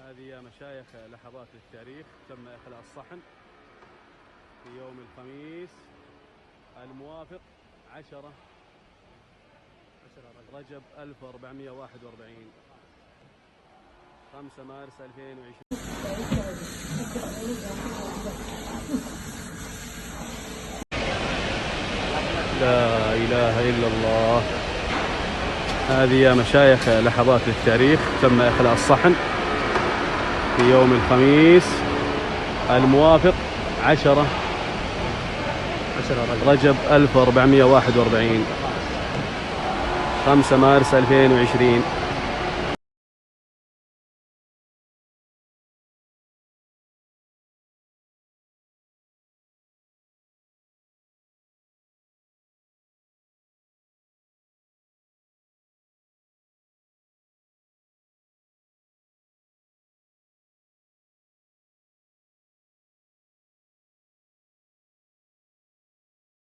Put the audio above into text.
هذه يا مشايخ لحظات للتاريخ. تم إخلاء الصحن في يوم الخميس الموافق 10 رجب 1441 5 مارس 2020. لا إله إلا الله. هذه يا مشايخ لحظات للتاريخ. تم إخلاء الصحن في يوم الخميس الموافق 10 رجب 1441 5 مارس 2020.